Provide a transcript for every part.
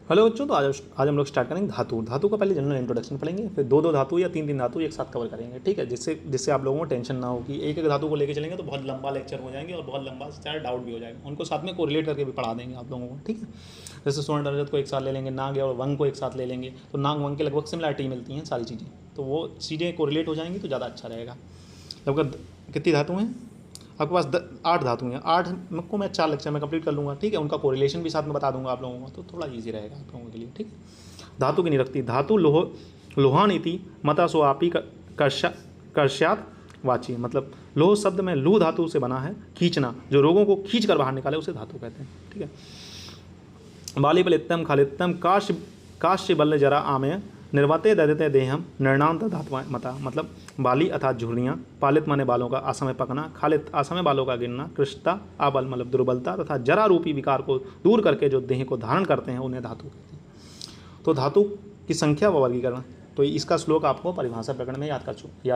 Hello बच्चों, तो आज हम लोग स्टार्ट करेंगे धातु का पहले जनरल इंट्रोडक्शन पढ़ेंगे, फिर दो धातु या तीन धातु एक साथ कवर करेंगे। ठीक है, जिससे आप लोगों को टेंशन ना हो कि एक एक धातु को लेकर चलेंगे तो बहुत लंबा लेक्चर हो जाएंगे और बहुत लंबा सारा डाउट भी हो जाएगा। उनको साथ में कोरिलेट करके भी पढ़ा देंगे आप लोगों को। ठीक है, जैसे स्वर्ण रजत को एक साथ ले लेंगे, नाग और वंग को एक साथ ले लेंगे, तो नाग वंग के लगभग सिमिलरिटी मिलती हैं सारी चीज़ें, तो वो चीज़ें कोरिलेट हो जाएंगी तो ज़्यादा अच्छा रहेगा। लगभग कितनी धातु हैं आपके पास? 8 धातु हैं। 8 को मैं 4 लेक्चर में कंप्लीट कर लूँगा। ठीक है, उनका कोरिलेशन भी साथ में बता दूंगा आप लोगों को, तो थोड़ा इजी रहेगा आप लोगों के लिए। ठीक है, धातु की निरक्ति। धातु लोहान इति मता सोआपी कर्ष्यात वाची, मतलब लोह शब्द में लू धातु से बना है, खींचना, जो रोगों को खींच कर बाहर निकाले उसे धातु कहते हैं। ठीक है, बाली बलितम खालितम काश्य बल्ल जरा आमय निर्वाते ददते देहम निर्णांत धातु मता, मतलब बाली अर्थात झुर्रियाँ, पालित माने बालों का असमय पकना, खालित असमय बालों का गिरना, कृष्टता आबल मतलब दुर्बलता तथा जरा रूपी विकार को दूर करके जो देह को धारण करते हैं उन्हें धातु कहते हैं। तो धातु की संख्या व वर्गीकरण, तो इसका श्लोक आपको परिभाषा प्रकरण में याद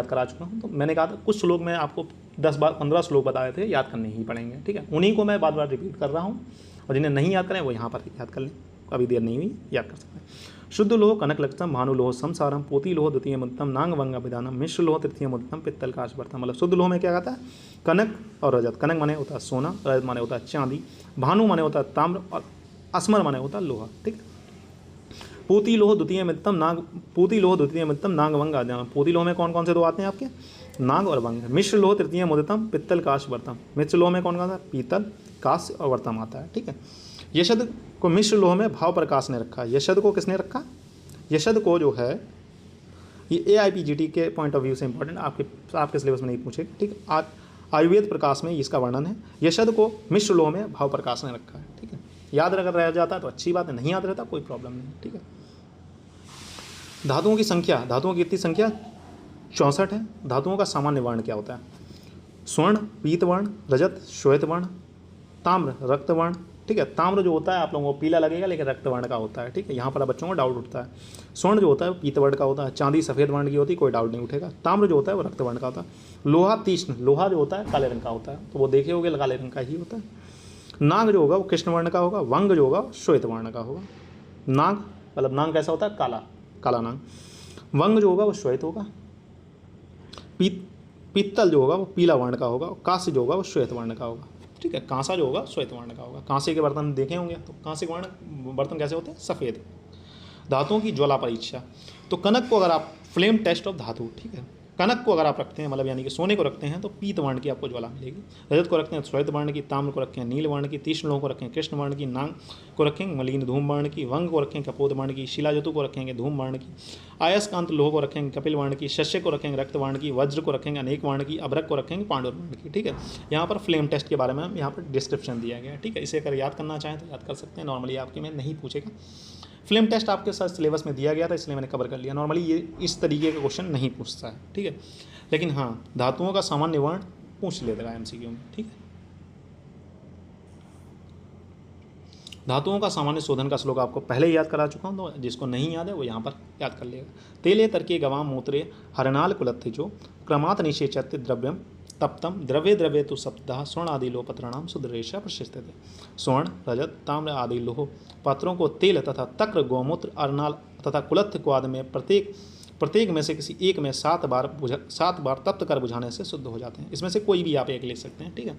करा चुका हूँ। तो मैंने कहा था कुछ श्लोक में आपको 10-15 श्लोक बताए थे, याद करने ही पड़ेंगे। ठीक है, उन्हीं को मैं बार बार रिपीट कर रहा हूँ, और जिन्हें नहीं याद करें वो यहाँ पर याद कर लें, अभी देर नहीं हुई, याद कर सकते हैं। शुद्ध लोह कनक लक्षम, भानु लोह संसारम, पोती लोह द्वितीय मुद्दम, नांग वंग अभिधानम, मिश्र लोह तृतीय मुद्दम, पित्तल काश बर्तन। मतलब शुद्ध लोह में क्या कहता है? कनक और रजत। कनक माने होता है सोना, रजत माने होता है चांदी, भानु माने होता है ताम्र, और असमर माने होता है लोहा। ठीक है, पोती लोह द्वितीय मित्तम नाग वंग आदि। पोती लोह में कौन कौन से दो आते हैं आपके? नाग और वंग। मिश्र लोह तृतीय मुदितम, पित्तल काश वर्तम। मिश्र लोह में कौन कौन सा? पीतल, काश और वर्तम आता है। ठीक है, यशद को मिश्र लोह में भाव प्रकाश ने रखा है। यशद को किसने रखा? यशद को जो है, ये AIPGT के पॉइंट ऑफ व्यू से इंपॉर्टेंट, आपके सिलेबस में नहीं पूछेगा। ठीक है, आयुर्वेद प्रकाश में इसका वर्णन है। यशद को मिश्र लोह में भाव प्रकाश ने रखा है। ठीक है, याद अगर रह जाता है तो अच्छी बात है, नहीं याद रहता कोई प्रॉब्लम नहीं। ठीक है, धातुओं की संख्या। धातुओं की कितनी संख्या? 64 है। धातुओं का सामान्य वर्ण क्या होता है? स्वर्ण पीत वर्ण, रजत श्वेत वर्ण, ताम्र रक्त वर्ण। ठीक है, ताम्र जो होता है आप लोगों को पीला लगेगा लेकिन रक्त वर्ण का होता है। ठीक है, यहाँ पर बच्चों को डाउट उठता है। स्वर्ण जो होता है वो पीत वर्ण का होता है, चांदी सफ़ेद वर्ण की होती है, कोई डाउट नहीं उठेगा। ताम्र जो होता है वो रक्त वर्ण का होता है। लोहा तीक्ष्ण, लोहा जो होता है काले रंग का होता है, तो वो देखे होगे काले रंग का ही होता है। नाग जो होगा वो कृष्ण वर्ण का होगा, वंग जो होगा श्वेत वर्ण का होगा। नाग मतलब नाग कैसा होता है? काला नाग। वंग जो होगा वो श्वेत होगा। पित्तल जो होगा वो पीला वर्ण का होगा, और कांस्य जो होगा वो श्वेत वर्ण का होगा। ठीक है, कांसा जो होगा श्वेत वर्ण का होगा। कांसे के बर्तन देखे होंगे, तो कांसे के बर्तन कैसे होते हैं? सफ़ेद। धातुओं की ज्वाला परीक्षा। तो कनक को अगर आप फ्लेम टेस्ट ऑफ धातु, ठीक है, कनक को अगर आप रखते हैं मतलब यानी कि सोने को रखते हैं तो पीत वर्ण की आपको ज्वाला मिलेगी। रजत को रखते हैं श्वेत वर्ण की, ताम्र को रखें नील वर्ण की, तीक्ष्ण लोह को रखें कृष्ण वर्ण की, नाग को रखेंगे मलिन धूम वर्ण की, वंग को रखें कपोत वर्ण की, शिलाजतु को रखेंगे धूम वर्ण की, आयस्कांत लोह को रखेंगे कपिल वर्ण की, शस्य को रखेंगे रक्त वर्ण की, वज्र को रखेंगे अनेक वर्ण की, अभ्रक को रखेंगे पांडुर वर्ण की। ठीक है, यहाँ पर फ्लेम टेस्ट के बारे में यहाँ पर डिस्क्रिप्शन दिया गया है। ठीक है, इसे अगर याद करना चाहें तो याद कर सकते हैं, नॉर्मली आपके में नहीं पूछेगा। फ्लेम टेस्ट आपके साथ सिलेबस में दिया गया था इसलिए मैंने कवर कर लिया। नॉर्मली ये इस तरीके का क्वेश्चन नहीं पूछता है। ठीक है, लेकिन हाँ धातुओं का सामान्य वर्ण पूछ लेता है MCQ में। ठीक है, धातुओं का सामान्य शोधन का श्लोक आपको पहले ही याद करा चुका हूँ, तो जिसको नहीं याद है वो यहाँ पर याद कर लेगा। तेले तर्के गवाम मूत्रे हरनाल कुलत्थिजो क्रमात् निषेचत्य द्रव्यम तप्तम द्रव्य द्रव्य तो सप्ताह स्वर्ण आदि लोह पत्राणाम शुद्धरेशा प्रशिष्ट थे। स्वर्ण रजत ताम्र आदि लोह पत्रों को तेल तथा तक्र गोमूत्र अरनाल तथा कुलत्थ को आदि में प्रत्येक में से किसी एक में 7 बार तप्त कर बुझाने से शुद्ध हो जाते हैं। इसमें से कोई भी आप एक ले सकते हैं। ठीक है,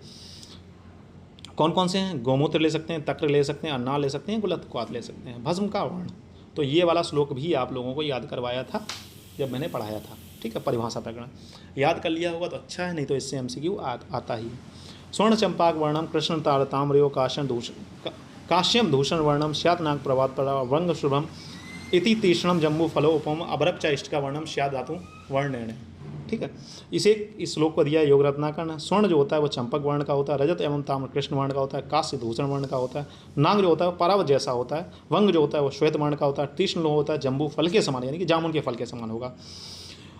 कौन कौन से हैं? गोमूत्र ले सकते हैं, तक्र ले सकते हैं, अन्नाल ले सकते हैं, कुलत्थ क्वाथ ले सकते हैं। भस्म का वर्ण, तो ये वाला श्लोक भी आप लोगों को याद करवाया था जब मैंने पढ़ाया था। ठीक है, परिभाषा प्रकरण याद कर लिया होगा तो अच्छा है, नहीं तो इससे MCQ आता ही। स्वर्ण चंपाक वर्णम कृष्ण तार ताम्रयो काश्यम दूषण वर्णम स्यात् नाग प्रवाद वंग शुभम इति तीक्ष्णम जम्बू फलो उपम अभ्रक च इष्ट का वर्णम स्यात् धातु वर्ण निर्णय। ठीक है, इस श्लोक को दिया योग रत्नाकरण। स्वर्ण जो होता है वो चंपक वर्ण का होता है, रजत एवं ताम्र कृष्ण वर्ण का होता है, काश्य दूषण वर्ण का होता है, नाग जो होता है वो परावत जैसा होता है, वंग जो होता है वो श्वेत वर्ण का होता है, तीक्ष्ण लोह होता है जम्बू फल के समान यानी कि जामुन के फल के समान होगा,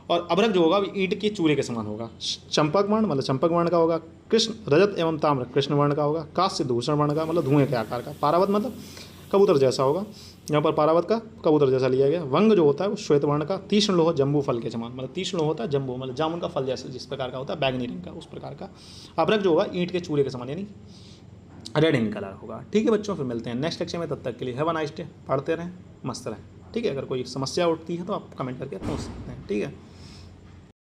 और अभ्रक जो होगा ईंट के चूरे के समान होगा। चंपक वर्ण मतलब चंपक वर्ण का होगा, कृष्ण रजत एवं ताम्र कृष्ण वर्ण का होगा, काश्य दूषण वर्ण का मतलब धुएं के आकार का, पारावत मतलब कबूतर जैसा होगा, यहाँ पर पारावत का कबूतर जैसा लिया गया। वंग जो होता है वो श्वेत वर्ण का, तीक्ष्ण लोह जम्बू फल के समान मतलब तीक्ष्ण लोह होता है जम्बू मतलब जामुन का फल जैसा जिस प्रकार का होता है, बैगनी रंग का उस प्रकार का। अभ्रक जो होगा ईंट के चूरे के समान यानी रेड इन कलर होगा। ठीक है बच्चों, फिर मिलते हैं नेक्स्ट लेक्चर में, तब तक के लिए हैव अ नाइस डे, पढ़ते रहें, मस्त रहें। ठीक है, अगर कोई समस्या उठती है तो आप कमेंट करके पूछ सकते हैं। ठीक है।